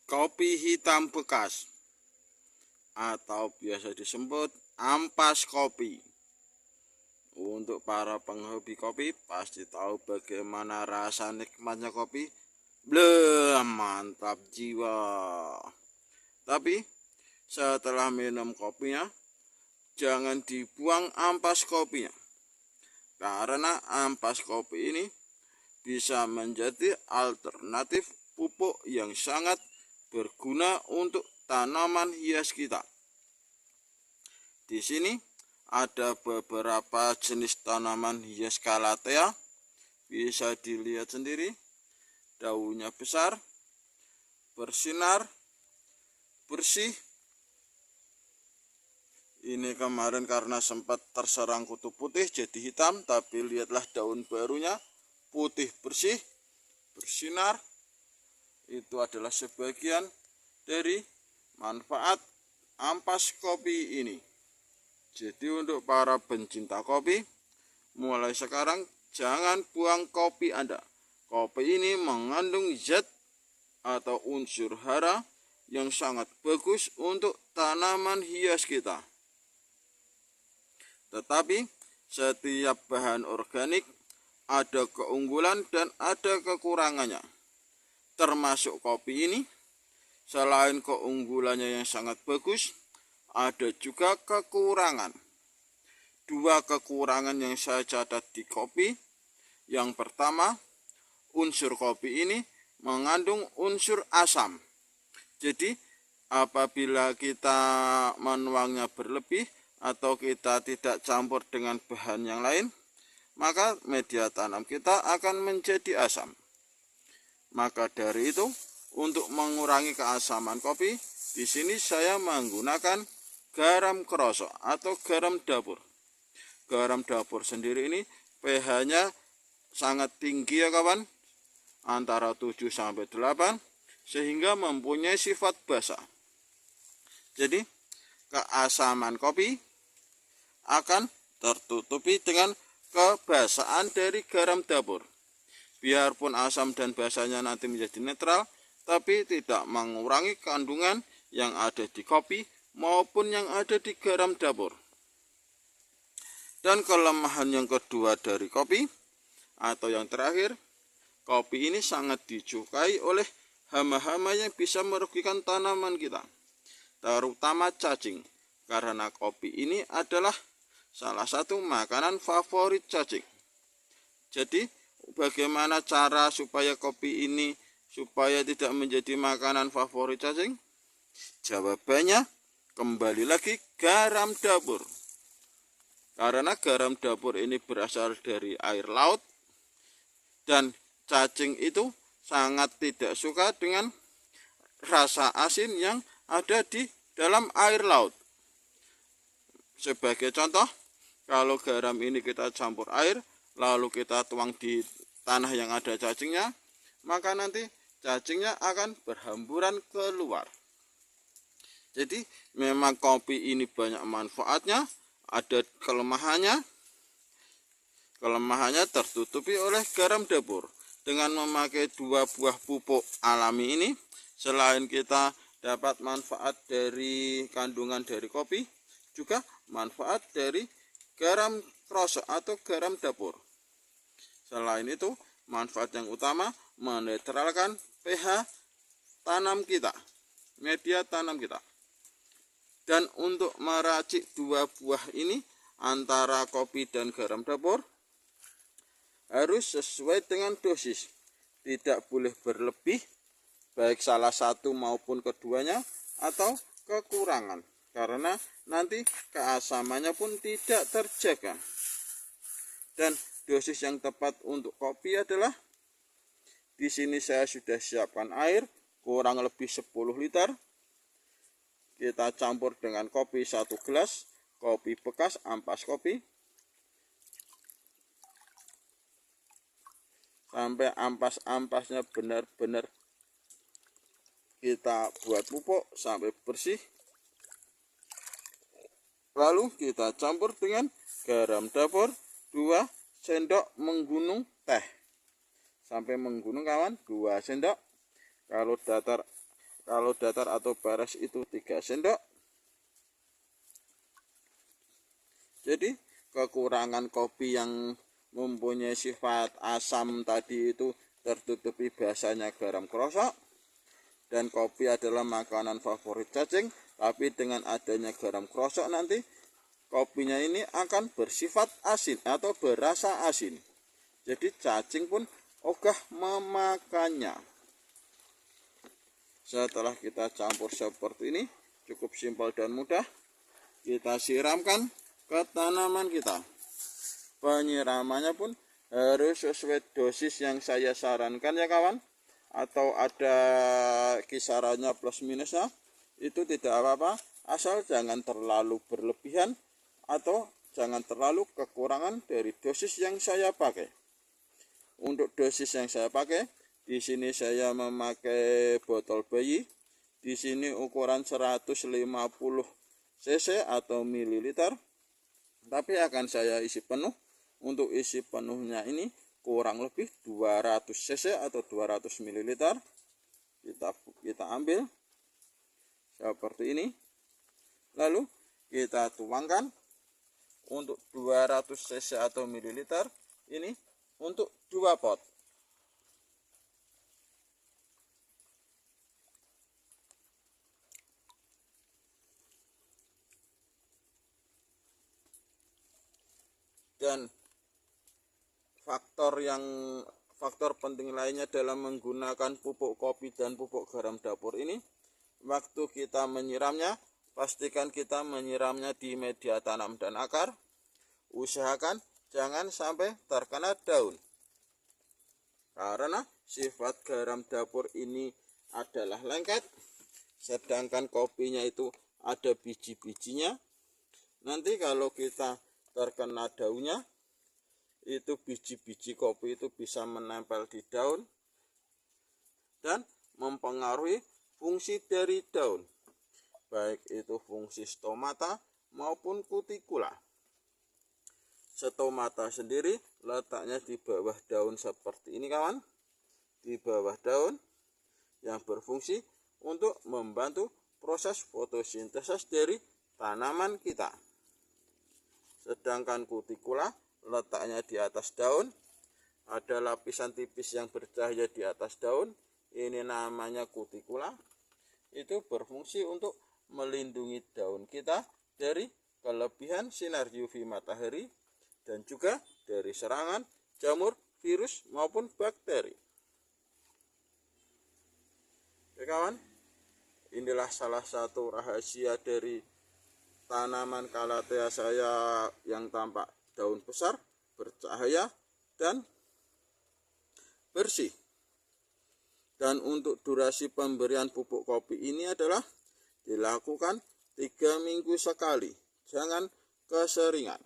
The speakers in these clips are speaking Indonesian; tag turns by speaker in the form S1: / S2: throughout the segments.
S1: Kopi hitam bekas atau biasa disebut ampas kopi. Untuk para penghobi kopi pasti tahu bagaimana rasa nikmatnya kopi. Bleh, mantap jiwa. Tapi setelah minum kopinya, jangan dibuang ampas kopinya. Karena ampas kopi ini bisa menjadi alternatif pupuk yang sangat berguna untuk tanaman hias kita. Di sini ada beberapa jenis tanaman hias Calathea. Bisa dilihat sendiri. Daunnya besar, bersinar, bersih. Ini kemarin karena sempat terserang kutu putih jadi hitam, tapi lihatlah daun barunya putih bersih, bersinar. Itu adalah sebagian dari manfaat ampas kopi ini. Jadi untuk para pencinta kopi, mulai sekarang jangan buang kopi Anda. Kopi ini mengandung zat atau unsur hara yang sangat bagus untuk tanaman hias kita. Tetapi setiap bahan organik ada keunggulan dan ada kekurangannya. Termasuk kopi ini, selain keunggulannya yang sangat bagus, ada juga kekurangan. Dua kekurangan yang saya catat di kopi. Yang pertama, unsur kopi ini mengandung unsur asam. Jadi apabila kita menuangnya berlebih atau kita tidak campur dengan bahan yang lain, maka media tanam kita akan menjadi asam. Maka dari itu, untuk mengurangi keasaman kopi, di sini saya menggunakan garam krosok atau garam dapur. Garam dapur sendiri ini pH-nya sangat tinggi ya kawan, antara 7 sampai 8, sehingga mempunyai sifat basa. Jadi keasaman kopi akan tertutupi dengan kebasaan dari garam dapur. Biarpun asam dan basanya nanti menjadi netral, tapi tidak mengurangi kandungan yang ada di kopi maupun yang ada di garam dapur. Dan kelemahan yang kedua dari kopi atau yang terakhir, kopi ini sangat disukai oleh hama-hama yang bisa merugikan tanaman kita, terutama cacing, karena kopi ini adalah salah satu makanan favorit cacing. Jadi bagaimana cara supaya kopi ini supaya tidak menjadi makanan favorit cacing? Jawabannya kembali lagi garam dapur. Karena garam dapur ini berasal dari air laut dan cacing itu sangat tidak suka dengan rasa asin yang ada di dalam air laut. Sebagai contoh, kalau garam ini kita campur air lalu kita tuang di tanah yang ada cacingnya, maka nanti cacingnya akan berhamburan keluar. Jadi memang kopi ini banyak manfaatnya, ada kelemahannya. Kelemahannya tertutupi oleh garam dapur. Dengan memakai dua buah pupuk alami ini, selain kita dapat manfaat dari kandungan dari kopi, juga manfaat dari garam krosok atau garam dapur. Selain itu, manfaat yang utama menetralkan pH tanam kita, media tanam kita. Dan untuk meracik dua buah ini antara kopi dan garam dapur harus sesuai dengan dosis. Tidak boleh berlebih, baik salah satu maupun keduanya, atau kekurangan, karena nanti keasamannya pun tidak terjaga. Dan dosis yang tepat untuk kopi adalah, di sini saya sudah siapkan air kurang lebih 10 liter. Kita campur dengan kopi 1 gelas, kopi bekas ampas kopi, sampai ampas-ampasnya benar-benar kita buat pupuk sampai bersih. Lalu kita campur dengan garam dapur 2 sendok menggunung teh. Sampai menggunung kawan, 2 sendok. Kalau datar Kalau datar atau beres itu 3 sendok. Jadi kekurangan kopi yang mempunyai sifat asam tadi itu tertutupi biasanya garam krosok, dan kopi adalah makanan favorit cacing, tapi dengan adanya garam krosok nanti kopinya ini akan bersifat asin atau berasa asin. Jadi cacing pun ogah memakannya. Setelah kita campur seperti ini, cukup simpel dan mudah, kita siramkan ke tanaman kita. Penyiramannya pun harus sesuai dosis yang saya sarankan ya kawan, atau ada kisarannya plus minusnya, itu tidak apa-apa, asal jangan terlalu berlebihan atau jangan terlalu kekurangan dari dosis yang saya pakai. Untuk dosis yang saya pakai, di sini saya memakai botol bayi. Di sini ukuran 150 cc atau mililiter. Tapi akan saya isi penuh. Untuk isi penuhnya ini kurang lebih 200 cc atau 200 ml. Kita ambil seperti ini. Lalu kita tuangkan untuk 200 cc atau mililiter ini untuk 2 pot. Dan faktor penting lainnya dalam menggunakan pupuk kopi dan pupuk garam dapur ini, waktu kita menyiramnya, pastikan kita menyiramnya di media tanam dan akar. Usahakan jangan sampai terkena daun, karena sifat garam dapur ini adalah lengket, sedangkan kopinya itu ada biji-bijinya. Nanti kalau kita terkena daunnya, itu biji-biji kopi itu bisa menempel di daun dan mempengaruhi fungsi dari daun, baik itu fungsi stomata maupun kutikula. Stomata sendiri letaknya di bawah daun seperti ini kawan, di bawah daun, yang berfungsi untuk membantu proses fotosintesis dari tanaman kita. Sedangkan kutikula letaknya di atas daun, ada lapisan tipis yang bercahaya di atas daun, ini namanya kutikula. Itu berfungsi untuk melindungi daun kita dari kelebihan sinar UV matahari dan juga dari serangan jamur, virus maupun bakteri. Oke kawan, inilah salah satu rahasia dari tanaman calathea saya yang tampak daun besar, bercahaya, dan bersih. Dan untuk durasi pemberian pupuk kopi ini adalah dilakukan 3 minggu sekali, jangan keseringan.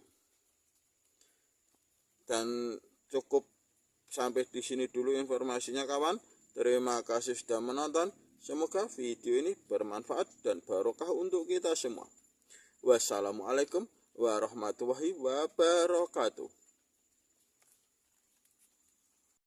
S1: Dan cukup sampai di sini dulu informasinya kawan. Terima kasih sudah menonton. Semoga video ini bermanfaat dan barokah untuk kita semua. Wassalamualaikum warahmatullahi wabarakatuh.